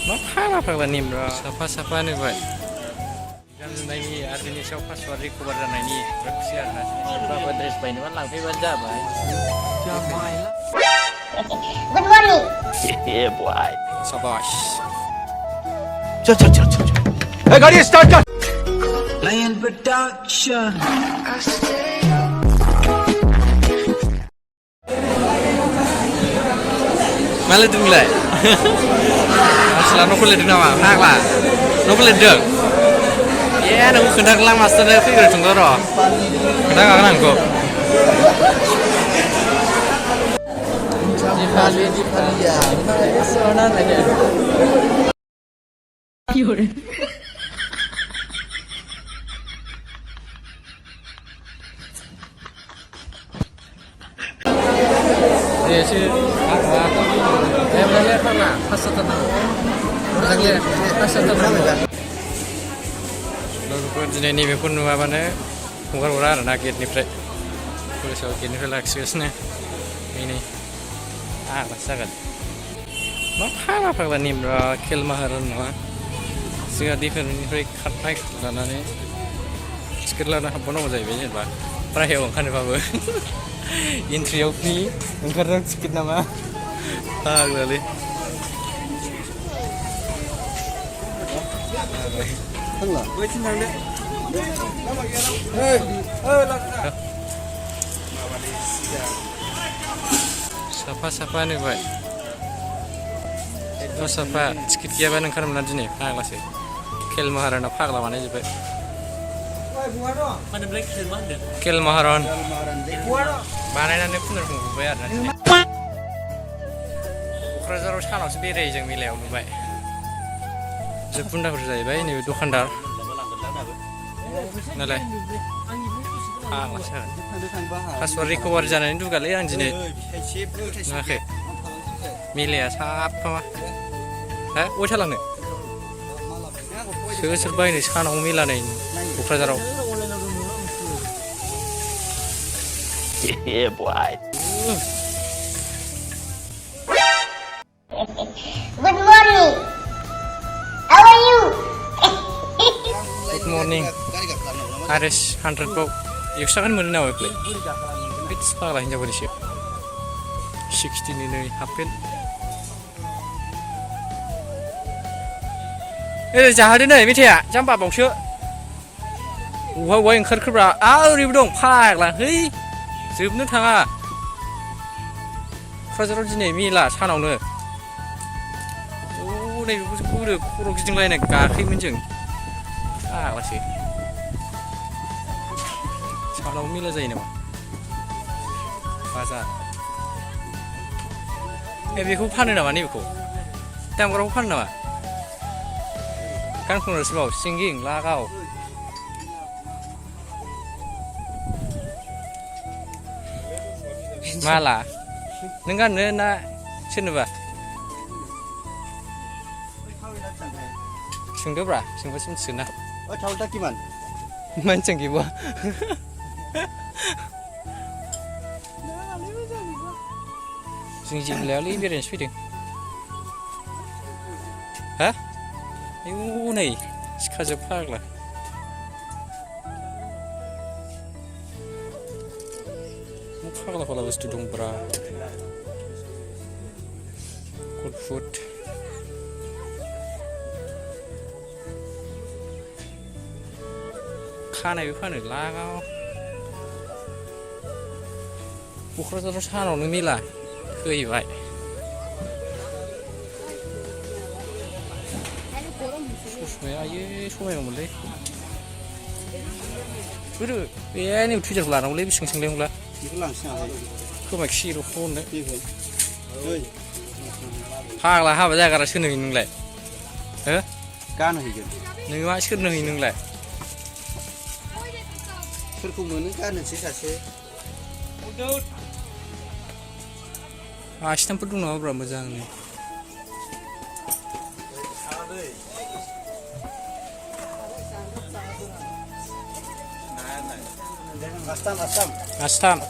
मा फाग्ला निमब्रा साफा नुबाय गाननायनि आरो बिनि सायाव पासवार्ड रिकभार जानायनि खुसि आरोना सोरबाबा ड्रेस बायनोबा लांफैबानो जाबाय Good morning. Yeah, boy. साबाश चल ए गाड़ी स्टार्ट कर Lion Production. मा लिरदों नोंलाय मानसिला न'खौ लिरदों नामा फाग्ला न'खौ लिरदों ए नोंखौ खोन्थागोन मास्टारनो फैग्रोथोंल' र' खोन्थाखागोन आंखौ Dipalia. Soalnya nanya. Dia sih apa? Yang melihat mana? Pasal tenang. Pasal lihat. Pasal tenang. Lalu jadi ini pun apa nih? Mungkin orang nak gate Polisi gate laksana ini. Rasakan. Mak apa nih bro? Maharan mah. Sehingga different cut lainnya. Sekarang lah apa nama saya begini bah. Pernah kan apa? Interview ni, engkau sedikit nama. Lali. Allah. Sapa nih boy. Oh sapa, sedikit kia ban engkau mana jenis? Pagla sih. Kel Maharan apa pagla mana juga? Mana black kel mana? Kel Maharan. Mana nanti pun harus bayar nanti. Kurajar harus kalau seberi jeng milau nubai. Jepun dah kerja bayi ni dokandar. Nalai. Masalah. Paswar recover jalan itu kali yang jenis. Nakhe. Milia siapa mah? Oh salah nih. Serba ini sekarang milan ini. Kurajar. Yeah, boy. Good morning. How are you? Good morning. Haris 100 bau. Yuksakan mana nawa play. It's pagla hinja boleh sih. 16 ini happen. Jahat ni, mesti ya. Jam apa bangsa? Wah yang kerja. Ribu dong, pagla. Hei. Sebelum tanga, Fraser jenis mila sana unu. Oh, ni buku kurang kijing lain kaki menjeng. Masih. Sana mila zai ni mah. Pasal. Biku pan nama ni biku. Tiap orang pan nama. Kan pun harus bawa singging lagau. Malah, nengan na siapa? Sungguh berah, sungguh sempurna. Oh, tahu tak gimana? Mancing gitu. Sungguh beliau ni biar speeding. Hah? Iu ni, sekarang park lah. Kalau wis tudung bra. Good food. Khana bi phane lagao. Bukhra terus hano ni mila. Khoi bai. Susme aye somai ngomle. Buru, ni Twitter bulan ngomle bising lengla. Kau maksir phone ni. Pagla haba jaga rasa ni nunglai. Kan hijan. Ni maksir ni nunglai. Terkumpul kan sisa. Ashtam pun nak berapa majang ni. Astam.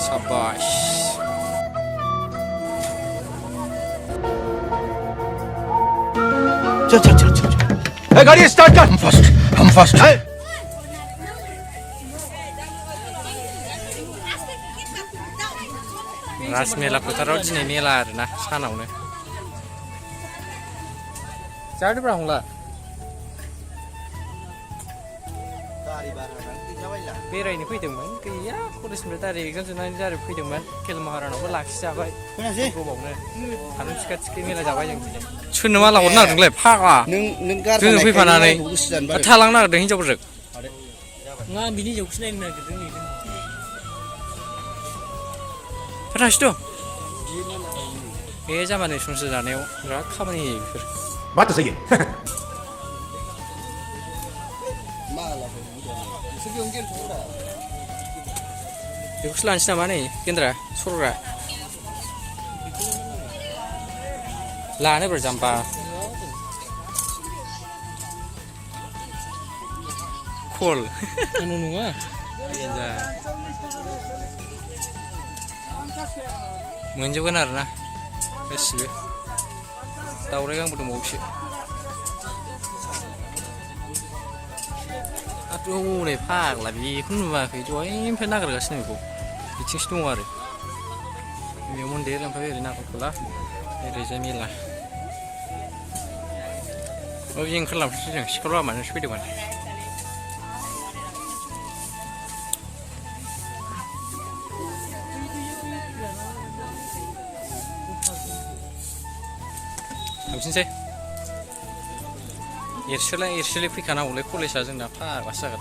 साबाश चल चल चल चल ए गाड़ी start कर हम first है राजमेला फोथाराव दिनै मेला आरोना सानावनो जादोब्रा हंला गारि भारा फैजाबायला बेरायनो फैदोंमोन गैया कलेजनिफ्राय डाइरेक्ट एगजाम जोबनानै डाइरेक्ट फैदोंमोन खेल महारानावबो लाखिजाबाय खोनासै गोबावनो आरो थिखा थिखि मेला जाबाय जों दिनै सोरनो माला हरनो नागिरदोंलाय फाग्ला नों जोंजों फैफानानै गोसो जानो बारो थालांनो नागिरदों हिनजावफोरजों नङा बिनि जौखि नायनो नागिरदों नै थासिथ' बे जामानि संसार जानायाव बिराद खामानि होयो बेफोर बात तो सही है माला नोंसोर बेयावनो गेलेथ'ब्रा बेखौसो लानोसै नामा नै गेन्द्रा सरग्रा लानोब्रा जाम्बा कल आंनाव नङा मोनजोबगोन आरोना गासिबो दाउराइ गांबो दंबावोसो आरो हनै फाग्ला बेखौ नुवाखै दहायनिफ्राय नागिरगासिनो बेखौ बिथिंसो दङ आरो बेयाव मन्दिर ओमफ्राय ओरै नागरखोला ओरैजाय मेला बिदि ओंखारलांफिनसै जों सिखाव लामाजोंसो फैदोंमोन थांफिनसै एरसोलाय फैखानांगौलै कलेजआ जोंना फाग्लासो जागोन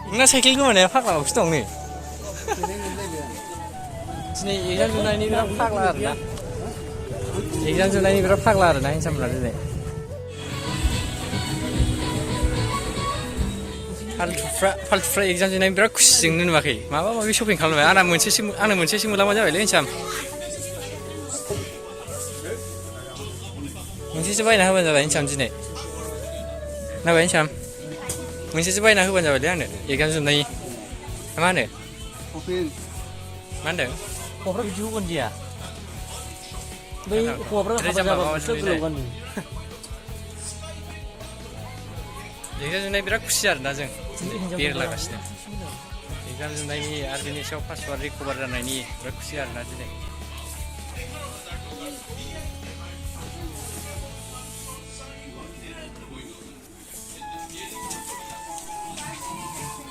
नोंना साइकेल गोमानाया फाग्लायावसो दं नै दिनै एगजाम जोबनायनि बिराद फाग्ला आरोना एगजाम जोबनायनि बिराद फाग्ला आरोना हिनजावफोरा दिनै फाल्थुफ्रा एगजाम जोबनायनि बिराद खुसिजोंनो नुवाखै माबा माबि शपिं खालामबाय आंनो मोनसेसो मोनलांबा जाबायलै हिनजाव मोनसेसो बायना होबानो जाबाय हिनसाम दिनै नाबाय हिनसाम मोनसेसो बायना होबानो जाबायलै आंनो एगजाम जोबनायनि मा होनो मा होनदों हौवाफ्रा बिदि होगोन दिया बै हौवाफ्रा हाबा जाबा गस्ला गोलाव गानो एगजाम जोबनाय बिराद खुसि आरोना जों बेरलागासिनो एगजाम जोबनायनि आरो बेनि सायाव पासवार्ड रिकभार जानायनि बिराद खुसि आरोना दिनै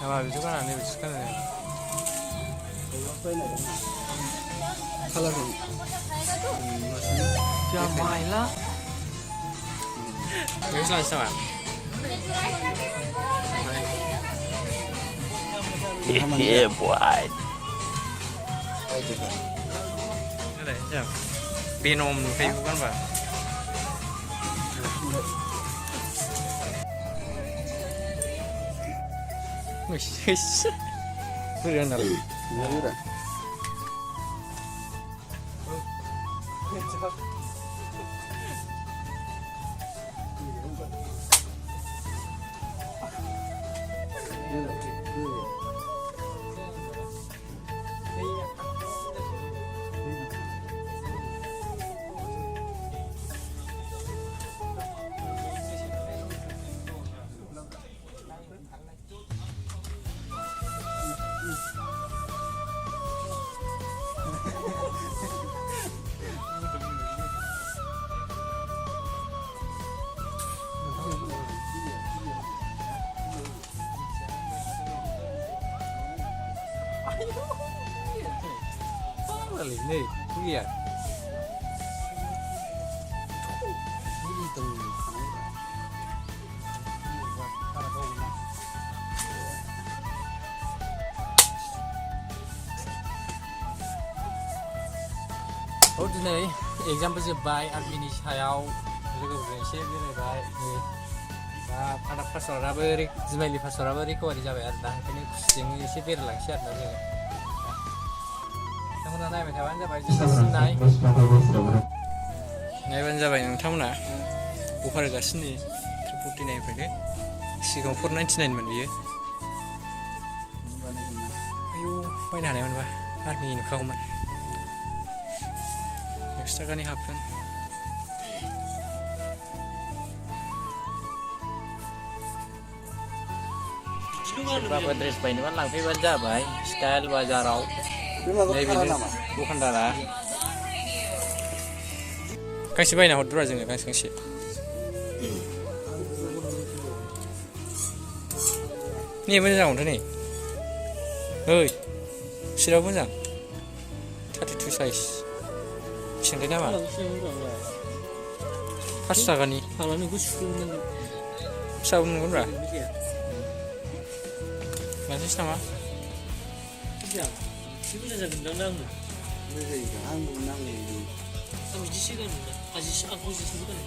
मा बिदि गानानै बिदि गानो खालारखौ जामायला बेखौसो लानोसै नामा Yeah, boy. Venom नुखायो बेखौ गानबा बोरै होनालाय Nih, lihat. Oh, दिनै एगजामबो जोब्बाय आरो बिनि सायाव लोगोफोरजों एसे बेरायबाय दा आंना पासवार्डआबो जिमाइलि पासवार्डआबो रिकभारि जाबाय आरो दा ओंखायनो खुसिजोंनो एसे बेरायलांसै आरोना जोङो नोंथांमोना नायबाय थाबानो जाबाय नायबानो जाबाय नोंथांमोना अफार होगासिनो 349 सिगाङाव 499 मोन बियो बायनो हानायमोनबा आर्मिनि नुखागौमोन 100 थाखानि हाफ पेन्ट सोरबाफोर ड्रेस बायनोबा लांफैबानो जाबाय स्टाइल बाजाराव नैबे दखानदारा गांसे बायना हरदोब्रा जोंनो गांसे गांसे नै मोजां मोनथ' नै ओइ सिराव मोजां 32 साइज बेसेबांथाय दामा 500 थाखानि फिसाबो मोनगोनब्रा लानोसै नामा आंबो नांगौ आं बिदिसो गानो आजिसो आंखौ जिसो गानो